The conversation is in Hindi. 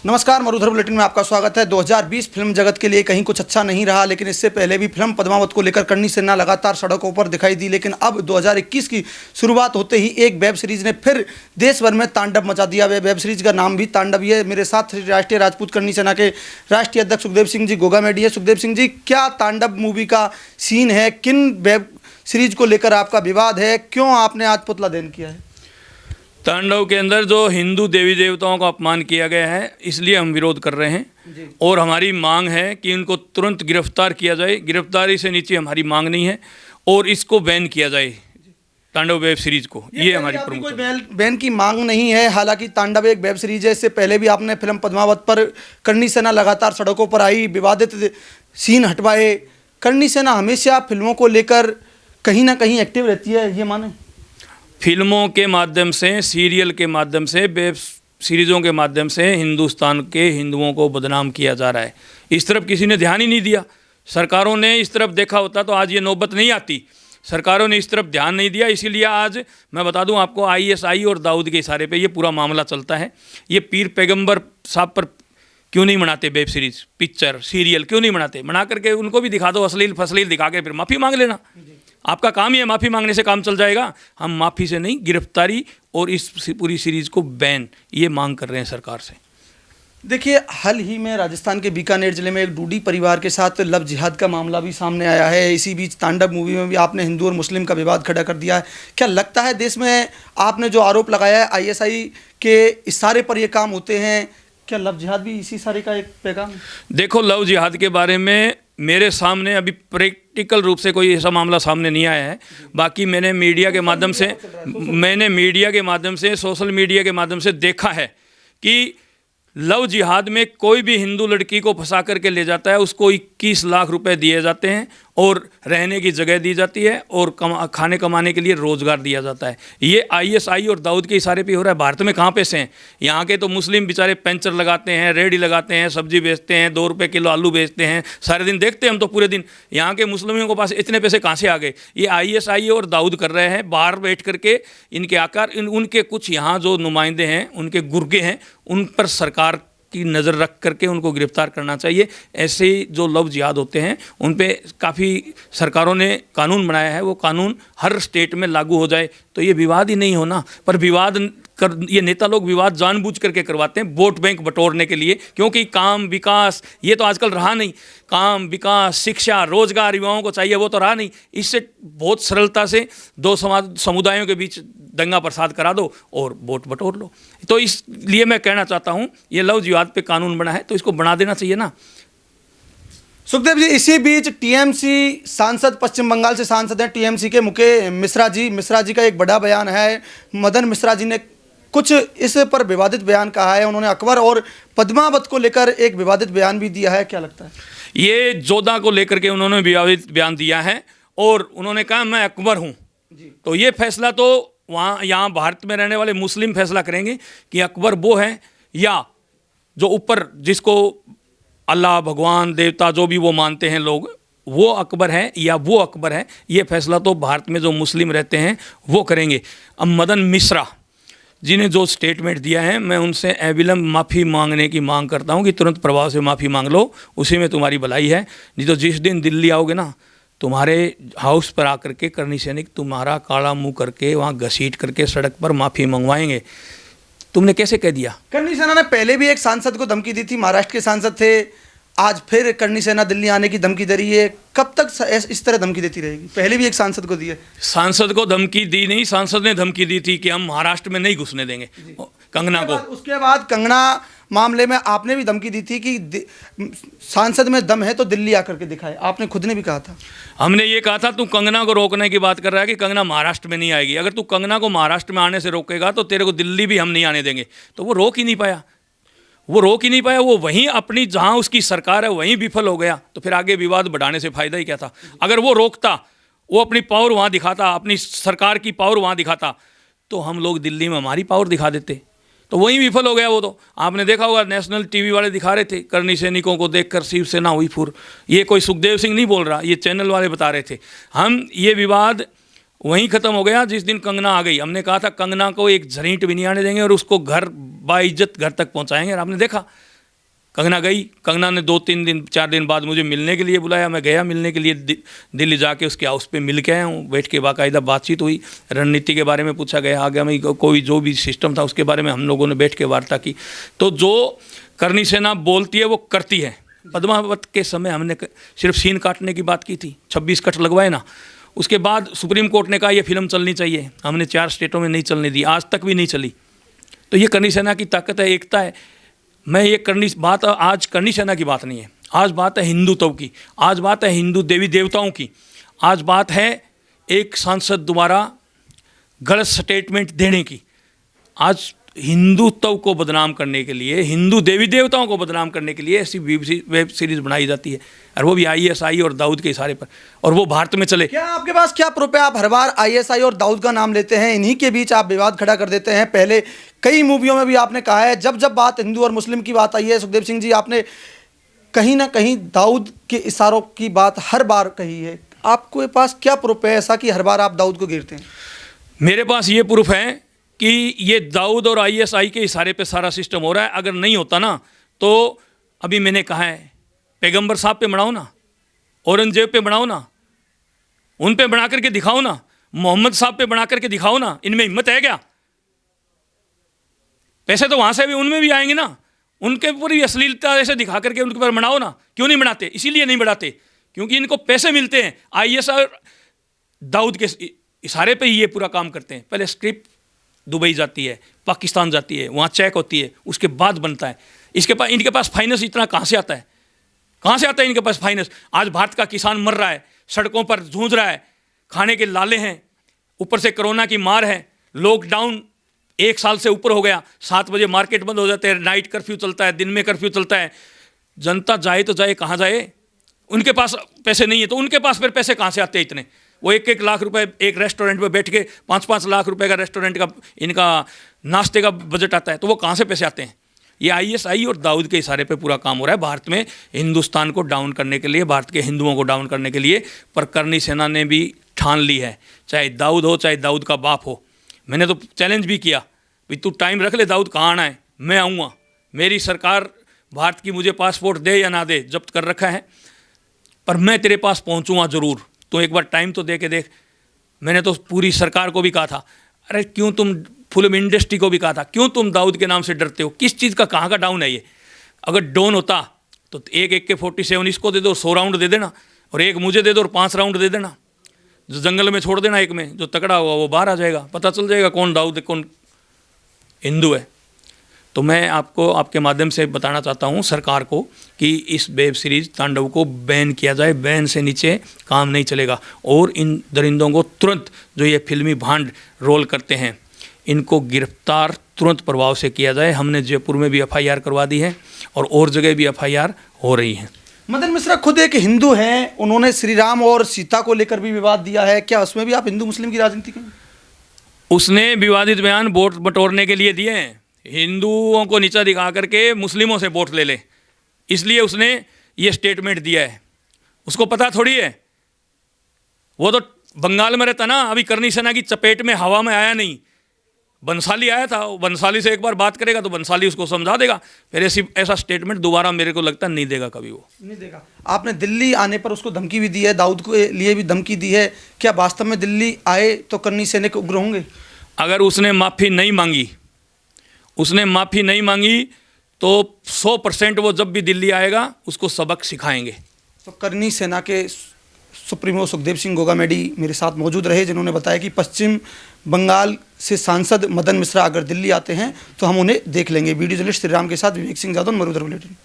नमस्कार, मरुधर बुलेटिन में आपका स्वागत है। 2020 फिल्म जगत के लिए कहीं कुछ अच्छा नहीं रहा, लेकिन इससे पहले भी फिल्म पद्मावत को लेकर करणी सेना लगातार सड़कों पर दिखाई दी। लेकिन अब 2021 की शुरुआत होते ही एक वेब सीरीज ने फिर देश भर में तांडव मचा दिया। वेब सीरीज का नाम भी तांडव ही है। मेरे साथ राष्ट्रीय राजपूत करणी सेना के राष्ट्रीय अध्यक्ष सुखदेव सिंह जी गोगा मेडी है। सुखदेव सिंह जी, क्या तांडव मूवी का सीन है? किन वेब सीरीज को लेकर आपका विवाद है? क्यों आपने आज पुतला दहन किया है? तांडव के अंदर जो हिंदू देवी देवताओं का अपमान किया गया है, इसलिए हम विरोध कर रहे हैं और हमारी मांग है कि इनको तुरंत गिरफ्तार किया जाए। गिरफ्तारी से नीचे हमारी मांग नहीं है और इसको बैन किया जाए, तांडव वेब सीरीज को। ये हमारी प्रमुख कोई बैन की मांग नहीं है। हालांकि तांडव एक वेब सीरीज है। इससे पहले भी आपने फिल्म पद्मावत पर करणी सेना लगातार सड़कों पर आई, विवादित सीन हटवाए। करणी सेना हमेशा फिल्मों को लेकर कहीं ना कहीं एक्टिव रहती है, ये माने? फिल्मों के माध्यम से, सीरियल के माध्यम से, वेब सीरीज़ों के माध्यम से हिंदुस्तान के हिंदुओं को बदनाम किया जा रहा है। इस तरफ किसी ने ध्यान ही नहीं दिया। सरकारों ने इस तरफ देखा होता तो आज ये नौबत नहीं आती। सरकारों ने इस तरफ ध्यान नहीं दिया, इसीलिए आज मैं बता दूं आपको, ISI और दाऊद के इशारे पे ये पूरा मामला चलता है। ये पीर पैगंबर साहब पर क्यों नहीं बनाते वेब सीरीज़, पिक्चर, सीरियल क्यों नहीं बनाते? बना करके उनको भी दिखा दो, अश्लील फसलील दिखा के फिर माफ़ी मांग लेना। आपका काम ही है, माफ़ी मांगने से काम चल जाएगा। हम माफ़ी से नहीं, गिरफ्तारी और इस पूरी सीरीज़ को बैन, ये मांग कर रहे हैं सरकार से। देखिए, हाल ही में राजस्थान के बीकानेर जिले में एक डूडी परिवार के साथ लव जिहाद का मामला भी सामने आया है। इसी बीच तांडव मूवी में भी आपने हिंदू और मुस्लिम का विवाद खड़ा कर दिया है। क्या लगता है देश में आपने जो आरोप लगाया है ISI के इशारे पर ये काम होते हैं, क्या लव जिहाद भी इसी इशारे का एक पैगाम है? देखो, लव जिहाद के बारे में मेरे सामने अभी प्रैक्टिकल रूप से कोई ऐसा मामला सामने नहीं आया है। बाकी मैंने मीडिया के माध्यम से सोशल मीडिया के माध्यम से देखा है कि लव जिहाद में कोई भी हिंदू लड़की को फंसा करके ले जाता है, उसको 21 लाख रुपए दिए जाते हैं और रहने की जगह दी जाती है और खाने कमाने के लिए रोज़गार दिया जाता है। ये ISI और दाऊद के इशारे पे हो रहा है। भारत में कहाँ पैसे हैं? यहाँ के तो मुस्लिम बेचारे पेंचर लगाते हैं, रेहड़ी लगाते हैं, सब्जी बेचते हैं, 2 रुपये किलो आलू बेचते हैं, सारे दिन देखते हैं हम तो पूरे दिन। यहाँ के मुस्लिमों के पास इतने पैसे कहाँ से आ गए? ये ISI और दाऊद कर रहे हैं। बाहर बैठ करके इनके आकार, उनके कुछ यहाँ जो नुमाइंदे हैं, उनके गुर्गे हैं, उन पर सरकार की नज़र रख करके उनको गिरफ्तार करना चाहिए। ऐसे जो लव जिहाद होते हैं उन पे काफ़ी सरकारों ने कानून बनाया है, वो कानून हर स्टेट में लागू हो जाए तो ये विवाद ही नहीं होना। पर ये नेता लोग विवाद जानबूझ करके करवाते हैं वोट बैंक बटोरने के लिए, क्योंकि काम विकास ये तो आजकल रहा नहीं। काम विकास, शिक्षा, रोजगार युवाओं को चाहिए, वो तो रहा नहीं। इससे बहुत सरलता से दो समुदायों के बीच दंगा प्रसाद करा दो और वोट बटोर लो। तो इसलिए मैं कहना चाहता हूँ, ये लव जिहाद पे कानून बना है तो इसको बना देना चाहिए ना। सुखदेव जी, इसी बीच TMC सांसद, पश्चिम बंगाल से सांसद हैं TMC के मुकेश मिश्रा जी का एक बड़ा बयान है। मदन मिश्रा जी ने कुछ इस पर विवादित बयान कहा है। उन्होंने अकबर और पद्मावत को लेकर एक विवादित बयान भी दिया है। क्या लगता है? ये जोधा को लेकर के उन्होंने विवादित बयान दिया है और उन्होंने कहा मैं अकबर हूँ। तो ये फैसला तो यहाँ भारत में रहने वाले मुस्लिम फैसला करेंगे कि अकबर वो है या जो ऊपर, जिसको अल्लाह, भगवान, देवता जो भी वो मानते हैं लोग, वो अकबर है या वो अकबर है। ये फैसला तो भारत में जो मुस्लिम रहते हैं वो करेंगे। अब मदन मिश्रा जी ने जो स्टेटमेंट दिया है, मैं उनसे अविलंब माफ़ी मांगने की मांग करता हूँ कि तुरंत प्रभाव से माफ़ी मांग लो, उसी में तुम्हारी भलाई है। नहीं तो जिस दिन दिल्ली आओगे ना, तुम्हारे हाउस पर आकर के करणी सैनिक तुम्हारा काला मुंह करके वहाँ घसीट करके सड़क पर माफ़ी मंगवाएंगे। तुमने कैसे कह दिया? करणी सेना ने पहले भी एक सांसद को धमकी दी थी, महाराष्ट्र के सांसद थे। आज फिर करणी सेना दिल्ली आने की धमकी दे रही है। कब तक इस तरह धमकी देती रहेगी? पहले भी एक सांसद को दी है। सांसद को धमकी दी नहीं, सांसद ने धमकी दी थी कि हम महाराष्ट्र में नहीं घुसने देंगे कंगना को। उसके बाद कंगना मामले में आपने भी धमकी दी थी कि सांसद में दम है तो दिल्ली आकर के दिखाए। आपने खुद ने भी कहा था। हमने ये कहा था, तू कंगना को रोकने की बात कर रहा है कि कंगना महाराष्ट्र में नहीं आएगी। अगर तू कंगना को महाराष्ट्र में आने से रोकेगा तो तेरे को दिल्ली भी हम नहीं आने देंगे। तो वो रोक ही नहीं पाया। वो वहीं अपनी, जहां उसकी सरकार है वहीं विफल हो गया। तो फिर आगे विवाद बढ़ाने से फायदा ही क्या था? अगर वो रोकता, वो अपनी पावर वहाँ दिखाता, अपनी सरकार की पावर वहाँ दिखाता, तो हम लोग दिल्ली में हमारी पावर दिखा देते। तो वहीं विफल हो गया वो। तो आपने देखा होगा, नेशनल टीवी वाले दिखा रहे थे करणी सैनिकों को देखकर शिवसेना हुई फुर। ये कोई सुखदेव सिंह नहीं बोल रहा, ये चैनल वाले बता रहे थे। हम ये विवाद वहीं ख़त्म हो गया जिस दिन कंगना आ गई। हमने कहा था कंगना को एक झरीट भी नहीं आने देंगे और उसको घर बाइज्जत घर तक पहुंचाएंगे। और आपने देखा कंगना गई, कंगना ने 4 दिन बाद मुझे मिलने के लिए बुलाया, मैं गया मिलने के लिए, दिल्ली जाके उसके हाउस पे मिल के आया हूँ, बैठ के बाकायदा बातचीत हुई, रणनीति के बारे में पूछा गया, आगे में कोई जो भी सिस्टम था उसके बारे में हम लोगों ने बैठ के वार्ता की। तो जो करनी सेना बोलती है वो करती है। पद्मावत के समय हमने सिर्फ सीन काटने की बात की थी, 26 कट लगवाए ना, उसके बाद सुप्रीम कोर्ट ने कहा ये फिल्म चलनी चाहिए, हमने 4 स्टेटों में नहीं चलने दी, आज तक भी नहीं चली। तो ये करनी सेना की ताकत है, एकता है। मैं ये आज करनी सेना की बात नहीं है, आज बात है हिंदुत्व की, आज बात है हिंदू देवी देवताओं की, आज बात है एक सांसद द्वारा गलत स्टेटमेंट देने की। आज हिंदुत्व को बदनाम करने के लिए, हिंदू देवी देवताओं को बदनाम करने के लिए ऐसी वेब सीरीज बनाई जाती है, और वो भी ISI और दाऊद के इशारे पर, और वो भारत में चले। क्या आपके पास क्या प्रूफ है? आप हर बार ISI और दाऊद का नाम लेते हैं, इन्हीं के बीच आप विवाद खड़ा कर देते हैं। पहले कई मूवियों में भी आपने कहा है, जब जब बात हिंदू और मुस्लिम की बात आई है सुखदेव सिंह जी, आपने कहीं ना कहीं दाऊद के इशारों की बात हर बार कही है। आपके पास क्या प्रूफ है ऐसा कि हर बार आप दाऊद को घेरते हैं? मेरे पास ये प्रूफ है कि ये दाऊद और ISI के इशारे पे सारा सिस्टम हो रहा है। अगर नहीं होता ना तो अभी मैंने कहा है, पैगंबर साहब पे बनाओ ना, औरंगजेब पे बनाओ ना, उन पे बना करके दिखाओ ना, मोहम्मद साहब पे बना करके दिखाओ ना, इनमें हिम्मत है क्या? पैसे तो वहाँ से भी उनमें भी आएंगे ना, उनके ऊपर भी अश्लीलता ऐसे दिखा करके उनके ऊपर बनाओ ना। क्यों नहीं बनाते? इसीलिए नहीं बनाते क्योंकि इनको पैसे मिलते हैं। ISI और दाऊद के इशारे पे ही ये पूरा काम करते हैं। पहले स्क्रिप्ट दुबई जाती है, पाकिस्तान जाती है, वहाँ चेक होती है, उसके बाद बनता है। इनके पास फाइनेंस इतना कहाँ से आता है? कहाँ से आता है इनके पास फाइनेंस? आज भारत का किसान मर रहा है, सड़कों पर जूझ रहा है, खाने के लाले हैं, ऊपर से कोरोना की मार है, लॉकडाउन 1 साल से ऊपर हो गया, 7 बजे मार्केट बंद हो जाते हैं, नाइट कर्फ्यू चलता है, दिन में कर्फ्यू चलता है। जनता जाए तो जाए कहाँ जाए? उनके पास पैसे नहीं है तो उनके पास फिर पैसे कहाँ से आते हैं इतने? वो 1-1 लाख रुपए एक रेस्टोरेंट में बैठ के 5-5 लाख रुपए का रेस्टोरेंट का इनका नाश्ते का बजट आता है, तो वो कहाँ से पैसे आते हैं? ये ISI और दाऊद के इशारे पे पूरा काम हो रहा है भारत में, हिंदुस्तान को डाउन करने के लिए, भारत के हिंदुओं को डाउन करने के लिए। पर करनी सेना ने भी ठान ली है, चाहे दाऊद हो चाहे दाऊद का बाप हो। मैंने तो चैलेंज भी किया, भाई तू टाइम रख ले, दाऊद कहाँ आना है, मैं आऊँगा। मेरी सरकार भारत की मुझे पासपोर्ट दे या ना दे, जब्त कर रखा है, पर मैं तेरे पास पहुँचूँगा ज़रूर, तो एक बार टाइम तो दे के देख। मैंने तो पूरी सरकार को भी कहा था, अरे क्यों तुम, फिल्म इंडस्ट्री को भी कहा था, क्यों तुम दाऊद के नाम से डरते हो? किस चीज़ का, कहाँ का डाउन है ये? अगर डाउन होता तो एक AK-47 इसको दे दो, 100 राउंड दे देना, और एक मुझे दे दो और 5 राउंड दे देना, जो जंगल में छोड़ देना, एक में जो तगड़ा होगा वो बाहर आ जाएगा, पता चल जाएगा कौन दाऊद कौन हिंदू है। तो मैं आपको आपके माध्यम से बताना चाहता हूँ सरकार को कि इस वेब सीरीज़ तांडव को बैन किया जाए, बैन से नीचे काम नहीं चलेगा। और इन दरिंदों को तुरंत, जो ये फिल्मी भांड रोल करते हैं, इनको गिरफ्तार तुरंत प्रभाव से किया जाए। हमने जयपुर में भी FIR करवा दी है और जगह भी FIR हो रही है। मदन मिश्रा खुद एक हिंदू हैं, उन्होंने श्री राम और सीता को लेकर भी विवाद दिया है, क्या उसमें भी आप हिंदू मुस्लिम की राजनीति करें? उसने विवादित बयान वोट बटोरने के लिए दिए हैं, हिंदुओं को नीचा दिखा करके मुस्लिमों से वोट ले ले, इसलिए उसने ये स्टेटमेंट दिया है। उसको पता थोड़ी है, वो तो बंगाल में रहता ना, अभी करनी सेना की चपेट में हवा में आया नहीं। बंसाली आया था, बंसाली से एक बार बात करेगा तो बंसाली उसको समझा देगा, फिर ऐसा स्टेटमेंट दोबारा मेरे को लगता नहीं देगा, कभी वो नहीं देगा। आपने दिल्ली आने पर उसको धमकी भी दी है, दाऊद के लिए भी धमकी दी है, क्या वास्तव में दिल्ली आए तो करनी सेना के उग्र होंगे? अगर उसने माफ़ी नहीं मांगी तो 100% वो जब भी दिल्ली आएगा उसको सबक सिखाएंगे। तो करनी सेना के सुप्रीमो सुखदेव सिंह गोगामेडी मेरे साथ मौजूद रहे, जिन्होंने बताया कि पश्चिम बंगाल से सांसद मदन मिश्रा अगर दिल्ली आते हैं तो हम उन्हें देख लेंगे। वीडियो जर्नलिस्ट श्री राम के साथ विवेक सिंह जादव, मरुधर बुलेटिन।